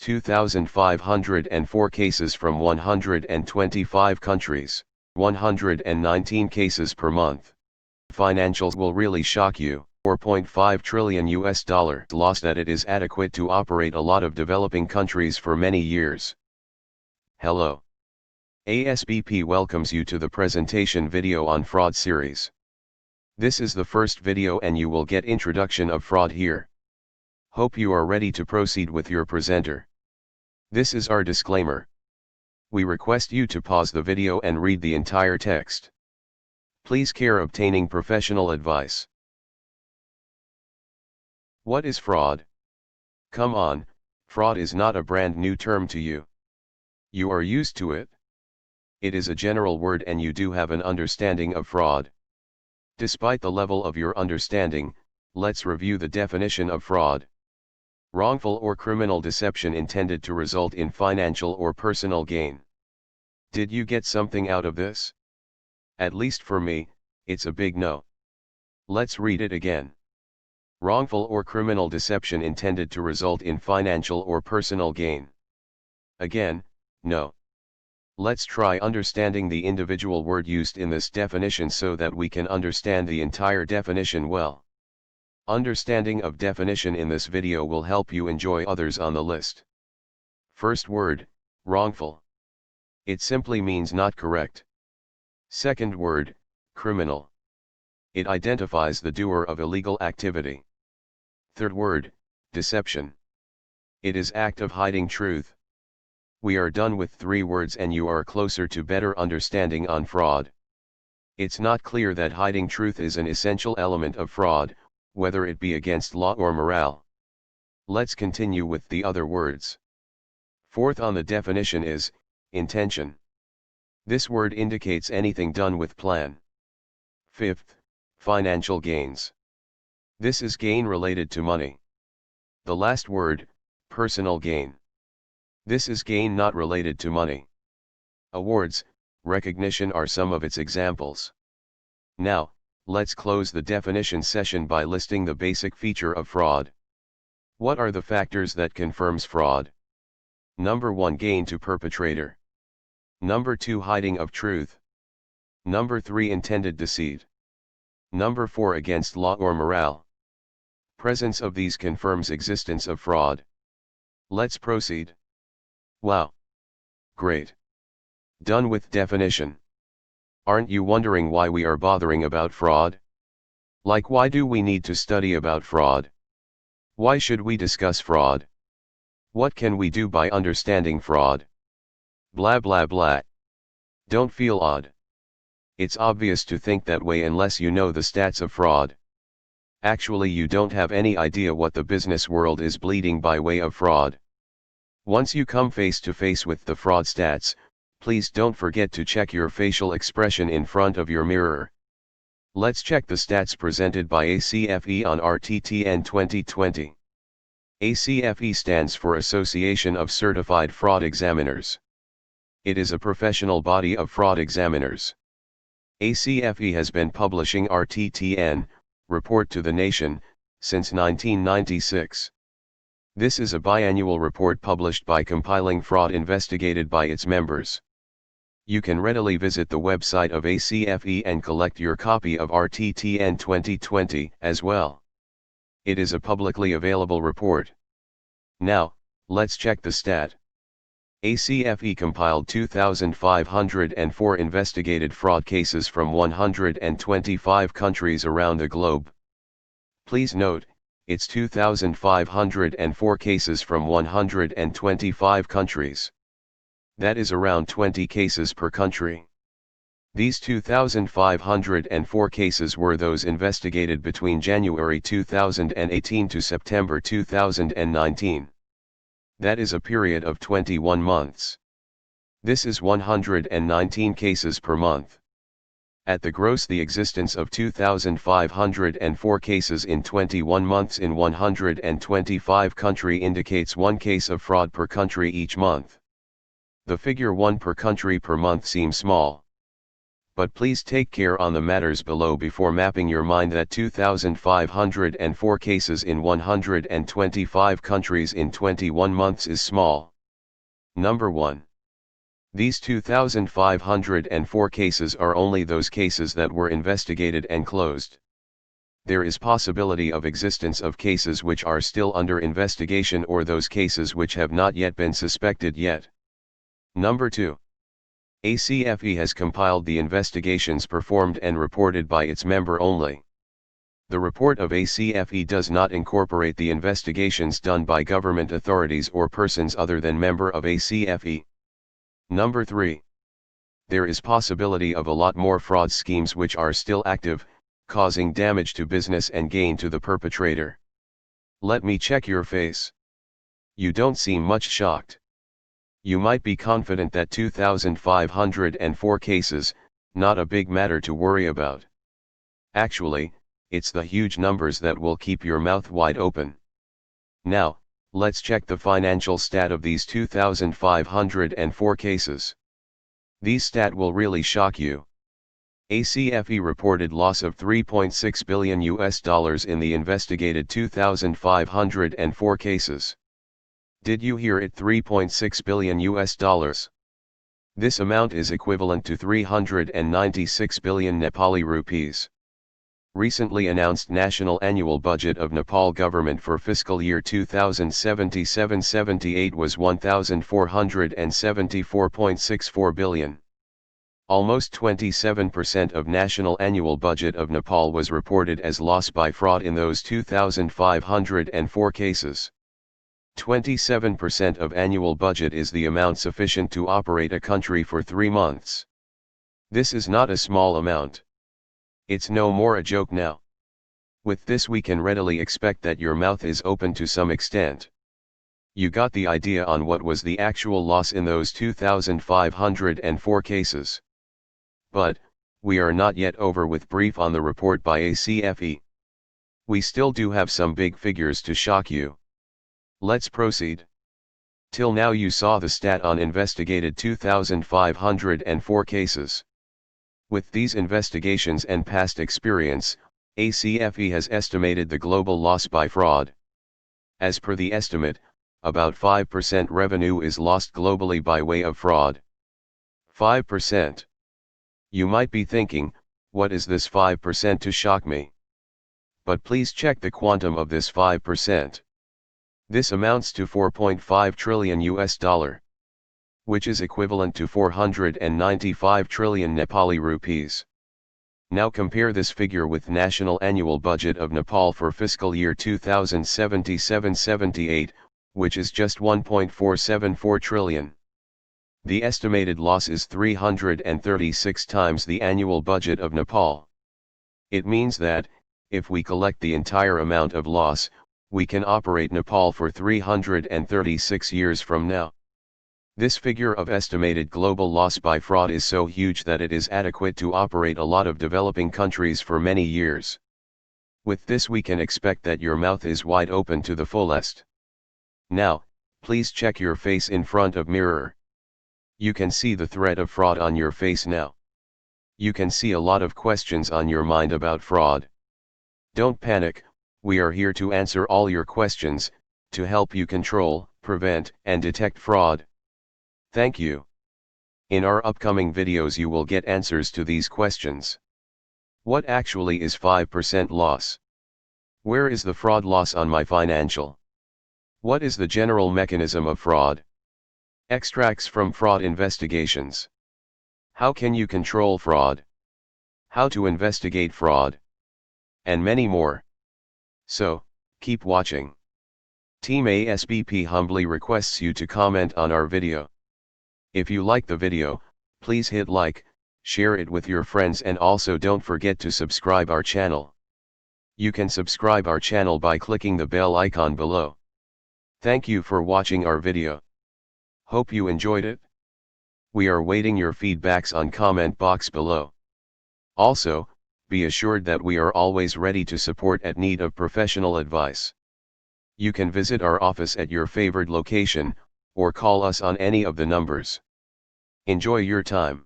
2,504 cases from 125 countries, 119 cases per month. Financials will really shock you. 4.5 trillion US dollar loss that it is adequate to operate a lot of developing countries for many years. Hello. ASBP welcomes you to the presentation video on fraud series. This is the first video and you will get introduction of fraud here. Hope you are ready to proceed with your presenter. This is our disclaimer. We request you to pause the video and read the entire text. Please care obtaining professional advice. What is fraud? Come on, fraud is not a brand new term to you. You are used to it. It is a general word and you do have an understanding of fraud. Despite the level of your understanding, let's review the definition of fraud. Wrongful or criminal deception intended to result in financial or personal gain. Did you get something out of this? At least for me, it's a big no. Let's read it again. Wrongful or criminal deception intended to result in financial or personal gain. Again, no. Let's try understanding the individual word used in this definition so that we can understand the entire definition well. Understanding of definition in this video will help you enjoy others on the list. First word, wrongful. It simply means not correct. Second word, criminal. It identifies the doer of illegal activity. Third word, deception. It is act of hiding truth. We are done with 3 words and you are closer to better understanding on fraud. It's not clear that hiding truth is an essential element of fraud, whether it be against law or morale. Let's continue with the other words. Fourth on the definition is, intention. This word indicates anything done with plan. Fifth, financial gains. This is gain related to money. The last word, personal gain. This is gain not related to money. Awards, recognition are some of its examples. Now, let's close the definition session by listing the basic feature of fraud. What are the factors that confirms fraud? Number 1, gain to perpetrator. Number 2, hiding of truth. Number 3, intended deceit. Number 4, against law or morale. Presence of these confirms existence of fraud. Let's proceed. Wow. Great. Done with definition. Aren't you wondering why we are bothering about fraud? Like, why do we need to study about fraud? Why should we discuss fraud? What can we do by understanding fraud? Blah blah blah. Don't feel odd. It's obvious to think that way unless you know the stats of fraud. Actually, you don't have any idea what the business world is bleeding by way of fraud. Once you come face to face with the fraud stats, please don't forget to check your facial expression in front of your mirror. Let's check the stats presented by ACFE on RTTN 2020. ACFE stands for Association of Certified Fraud Examiners. It is a professional body of fraud examiners. ACFE has been publishing RTTN, Report to the Nation, since 1996. This is a biannual report published by compiling fraud investigated by its members. You can readily visit the website of ACFE and collect your copy of RTTN 2020 as well. It is a publicly available report. Now, let's check the stat. ACFE compiled 2,504 investigated fraud cases from 125 countries around the globe. Please note, it's 2,504 cases from 125 countries. That is around 20 cases per country. These 2,504 cases were those investigated between January 2018 to September 2019. That is a period of 21 months. This is 119 cases per month. At the gross, the existence of 2,504 cases in 21 months in 125 country indicates 1 case of fraud per country each month. The figure 1 per country per month seems small. But please take care on the matters below before mapping your mind that 2,504 cases in 125 countries in 21 months is small. Number 1. These 2,504 cases are only those cases that were investigated and closed. There is possibility of existence of cases which are still under investigation or those cases which have not yet been suspected yet. Number 2. ASBP has compiled the investigations performed and reported by its member only. The report of ASBP does not incorporate the investigations done by government authorities or persons other than member of ASBP. Number 3. There is possibility of a lot more fraud schemes which are still active, causing damage to business and gain to the perpetrator. Let me check your face. You don't seem much shocked. You might be confident that 2,504 cases, not a big matter to worry about. Actually, it's the huge numbers that will keep your mouth wide open. Now, let's check the financial stat of these 2,504 cases. These stat will really shock you. ASBP reported loss of $3.6 billion in the investigated 2,504 cases. Did you hear it? $3.6 billion. This amount is equivalent to 396 billion Nepali rupees. Recently announced national annual budget of Nepal government for fiscal year 2077-78 was 1,474.64 billion. Almost 27% of national annual budget of Nepal was reported as loss by fraud in those 2,504 cases. 27% of annual budget is the amount sufficient to operate a country for 3 months. This is not a small amount. It's no more a joke now. With this we can readily expect that your mouth is open to some extent. You got the idea on what was the actual loss in those 2,504 cases. But, we are not yet over with brief on the report by ASBP. We still do have some big figures to shock you. Let's proceed. Till now you saw the stat on investigated 2,504 cases. With these investigations and past experience, ASBP has estimated the global loss by fraud. As per the estimate, about 5% revenue is lost globally by way of fraud. 5%. You might be thinking, what is this 5% to shock me? But please check the quantum of this 5%. This amounts to $4.5 trillion, which is equivalent to 495 trillion Nepali rupees. Now compare this figure with national annual budget of Nepal for fiscal year 2077-78, which is just 1.474 trillion. The estimated loss is 336 times the annual budget of Nepal. It means that, if we collect the entire amount of loss, we can operate Nepal for 336 years from now. This figure of estimated global loss by fraud is so huge that it is adequate to operate a lot of developing countries for many years. With this we can expect that your mouth is wide open to the fullest. Now, please check your face in front of mirror. You can see the threat of fraud on your face now. You can see a lot of questions on your mind about fraud. Don't panic, we are here to answer all your questions, to help you control, prevent, and detect fraud. Thank you. In our upcoming videos you will get answers to these questions. What actually is 5% loss? Where is the fraud loss on my financial? What is the general mechanism of fraud? Extracts from fraud investigations. How can you control fraud? How to investigate fraud? And many more. So, keep watching. Team ASBP humbly requests you to comment on our video. If you like the video, please hit like, share it with your friends and also don't forget to subscribe our channel. You can subscribe our channel by clicking the bell icon below. Thank you for watching our video. Hope you enjoyed it. We are waiting your feedbacks on comment box below. Also, be assured that we are always ready to support at need of professional advice. You can visit our office at your favored location, or call us on any of the numbers. Enjoy your time.